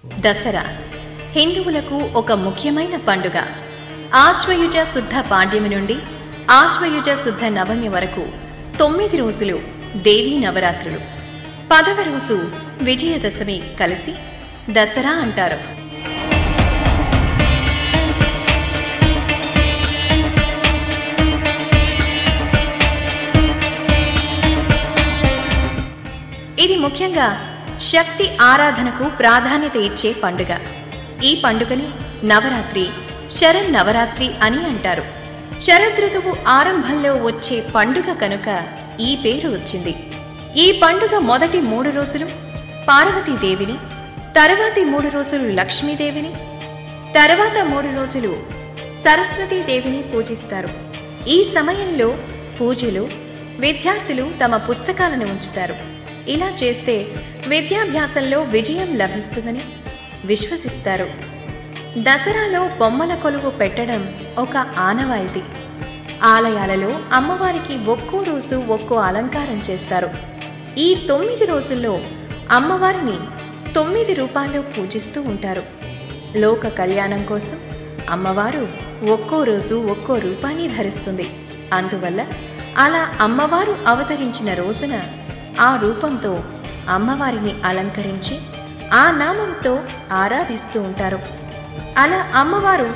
దసరా హిందువులకు ఒక ముఖ్యమైన పండుగ. ఆశ్వయుజ శుద్ధ పాడ్యమి నుండి ఆశ్వయుజ శుద్ధ నవమి వరకు 9 రోజులు దేవీ నవరాత్రులు. 10వ రోజు విజయదశమి కలిసి దసరా అంటారు. ఇది ముఖ్యంగా శక్తి ఆరాధనకు ప్రాధాన్యత ఇచ్చే పండుగ. ఈ పండుగని నవరాత్రి, శరన్నవరాత్రి అని అంటారు. శరదృతువు ఆరంభంలో వచ్చే పండుగ కనుక ఈ పేరు వచ్చింది. ఈ పండుగ మొదటి 3 రోజులు పార్వతీదేవిని, తర్వాతి 3 రోజులు లక్ష్మీదేవిని, తర్వాత 3 రోజులు సరస్వతీదేవిని పూజిస్తారు. ఈ సమయంలో పూజలు విద్యార్థులు తమ పుస్తకాలను ఉంచుతారు. ఇలా చేస్తే విద్యాభ్యాసంలో విజయం లభిస్తుందని విశ్వసిస్తారు. దసరాలో బొమ్మల కొలువు పెట్టడం ఒక ఆనవాయితీ. ఆలయాలలో అమ్మవారికి ఒక్కో రోజు ఒక్కో అలంకారం చేస్తారు. ఈ 9 రోజుల్లో అమ్మవారిని 9 రూపాల్లో పూజిస్తూ ఉంటారు. లోక కళ్యాణం కోసం అమ్మవారు ఒక్కో రోజు ఒక్కో రూపాన్ని ధరిస్తుంది. అందువల్ల అలా అమ్మవారు అవతరించిన రోజున ఆ రూపంతో అమ్మవారిని అలంకరించి ఆ నామంతో ఆరాధిస్తూ ఉంటారు. అలా అమ్మవారు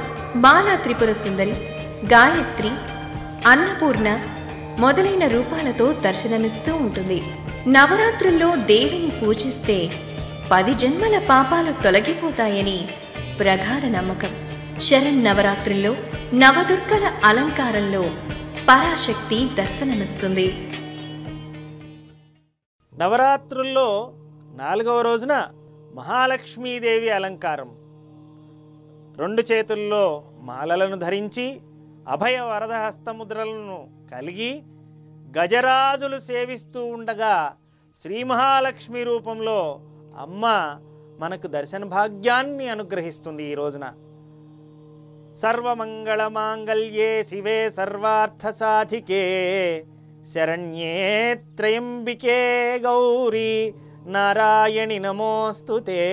బాలా త్రిపుర సుందరి, గాయత్రి, అన్నపూర్ణ మొదలైన రూపాలతో దర్శనమిస్తూ ఉంటుంది. నవరాత్రుల్లో దేవిని పూజిస్తే 10 జన్మల పాపాలు తొలగిపోతాయని ప్రగాఢ నమ్మకం. శరన్నవరాత్రుల్లో నవదుర్గల అలంకారంలో పరాశక్తి దర్శనమిస్తుంది. నవరాత్రుల్లో 4వ రోజున మహాలక్ష్మీదేవి అలంకారం. 2 చేతుల్లో మాలలను ధరించి అభయ వరద హస్తముద్రలను కలిగి గజరాజులు సేవిస్తూ ఉండగా శ్రీ మహాలక్ష్మి రూపంలో అమ్మ మనకు దర్శన భాగ్యాన్ని అనుగ్రహిస్తుంది. ఈ రోజున సర్వమంగళ మాంగళ్యే శివే సర్వార్థ సాధికే శరణ్యే త్రయంబికే గౌరీ నారాయణి నమోస్తుతే.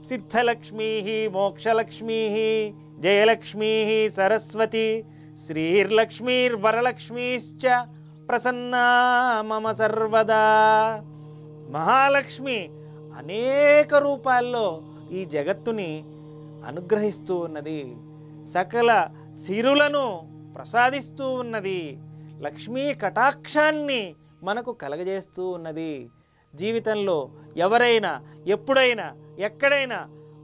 సిద్ధలక్ష్మీ మోక్షలక్ష్మీ జయలక్ష్మీ సరస్వతి శ్రీర్లక్ష్మీర్వరలక్ష్మీశ్చ ప్రసన్నా మమ సర్వదా. మహాలక్ష్మి అనేక రూపాల్లో ఈ జగత్తుని అనుగ్రహిస్తూ ఉన్నది. సకల సిరులను ప్రసాదిస్తూ ఉన్నది. లక్ష్మీ కటాక్షాన్ని మనకు కలగజేస్తూ ఉన్నది. జీవితంలో ఎవరైనా ఎప్పుడైనా ఎక్కడైనా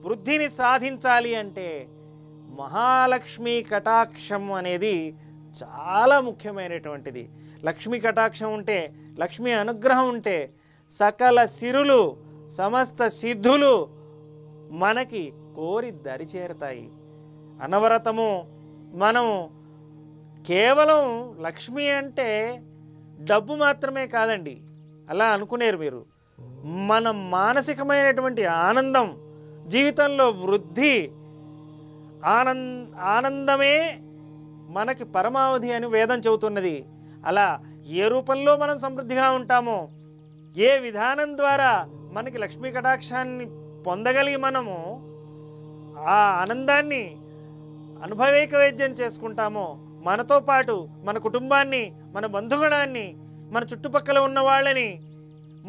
వృద్ధిని సాధించాలి అంటే మహాలక్ష్మి కటాక్షం అనేది చాలా ముఖ్యమైనటువంటిది. లక్ష్మీ కటాక్షం ఉంటే, లక్ష్మీ అనుగ్రహం ఉంటే సకల సిరులు సమస్త సిద్ధులు మనకి కోరి దరిచేరుతాయి. అనవరతము మనము కేవలం లక్ష్మి అంటే డబ్బు మాత్రమే కాదండి, అలా అనుకునేరు మీరు. మన మానసికమైనటువంటి ఆనందం, జీవితంలో వృద్ధి, ఆనందమే మనకి పరమావధి అని వేదం చెబుతున్నది. అలా ఏ రూపంలో మనం సమృద్ధిగా ఉంటామో, ఏ విధానం ద్వారా మనకి లక్ష్మీ కటాక్షాన్ని పొందగలిగి మనము ఆ ఆనందాన్ని అనుభవైక వైద్యం చేసుకుంటామో, మనతో పాటు మన కుటుంబాన్ని, మన బంధుగణాన్ని, మన చుట్టుపక్కల ఉన్న వాళ్ళని,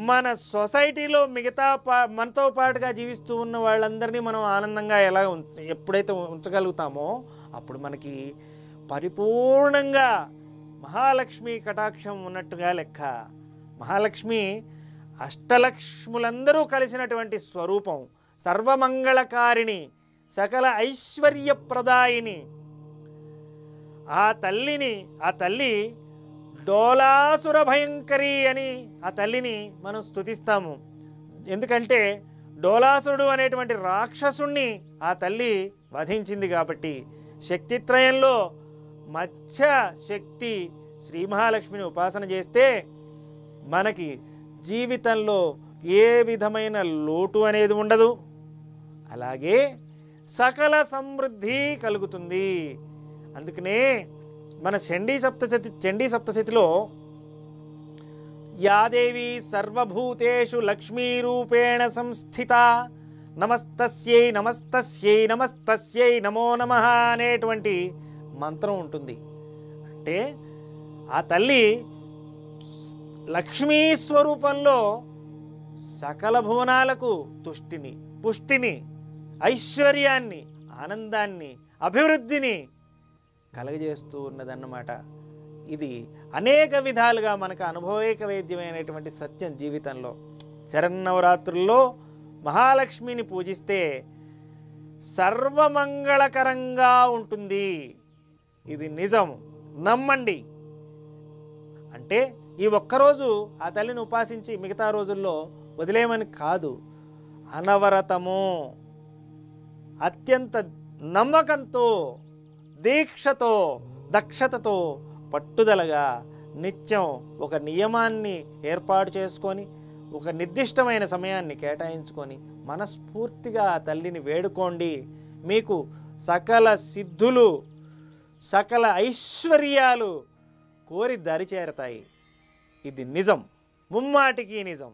మన సొసైటీలో మిగతా మనతో పాటుగా జీవిస్తూ ఉన్న వాళ్ళందరినీ మనం ఆనందంగా ఎప్పుడైతే ఉంచగలుగుతామో అప్పుడు మనకి పరిపూర్ణంగా మహాలక్ష్మి కటాక్షం ఉన్నట్టుగా లెక్క. మహాలక్ష్మి అష్టలక్ష్ములందరూ కలిసినటువంటి స్వరూపం. సర్వమంగళకారిణి, సకల ఐశ్వర్యప్రదాయిని. ఆ తల్లి డోలాసుర భయంకరి అని ఆ తల్లిని మనం స్తుతిస్తాము. ఎందుకంటే డోలాసురుడు అనేటువంటి రాక్షసుణ్ణి ఆ తల్లి వధించింది కాబట్టి. శక్తిత్రయంలో మధ్య శక్తి శ్రీ మహాలక్ష్మిని ఉపాసన చేస్తే మనకి జీవితంలో ఏ విధమైన లోటు అనేది ఉండదు. అలాగే సకల సమృద్ధి కలుగుతుంది. అందుకనే మన చండీ సప్తశతిలో యాదేవి సర్వభూతేషు లక్ష్మీరూపేణ సంస్థిత నమస్తస్యై నమస్తస్యై నమస్తస్యై నమో నమః అనేటువంటి మంత్రం ఉంటుంది. అంటే ఆ తల్లి లక్ష్మీ స్వరూపంలో సకల భువనాలకు తుష్టిని, పుష్టిని, ఐశ్వర్యాన్ని, ఆనందాన్ని, అభివృద్ధిని కలగజేస్తూ ఉన్నదన్నమాట. ఇది అనేక విధాలుగా మనకు అనుభవైక వేద్యమైనటువంటి సత్యం జీవితంలో. శరన్నవరాత్రుల్లో మహాలక్ష్మిని పూజిస్తే సర్వమంగళకరంగా ఉంటుంది. ఇది నిజం, నమ్మండి. అంటే ఈ ఒక్కరోజు ఆ తల్లిని ఉపాసించి మిగతా రోజుల్లో వదిలేమని కాదు, అనవరతము అత్యంత నమ్మకంతో, దీక్షతో, దక్షతతో, పట్టుదలగా నిత్యం ఒక నియమాన్ని ఏర్పాటు చేసుకొని, ఒక నిర్దిష్టమైన సమయాన్ని కేటాయించుకొని మనస్ఫూర్తిగా ఆ తల్లిని వేడుకోండి. మీకు సకల సిద్ధులు, సకల ఐశ్వర్యాలు కోరి దరిచేరతాయి. ఇది నిజం, ముమ్మాటికి నిజం.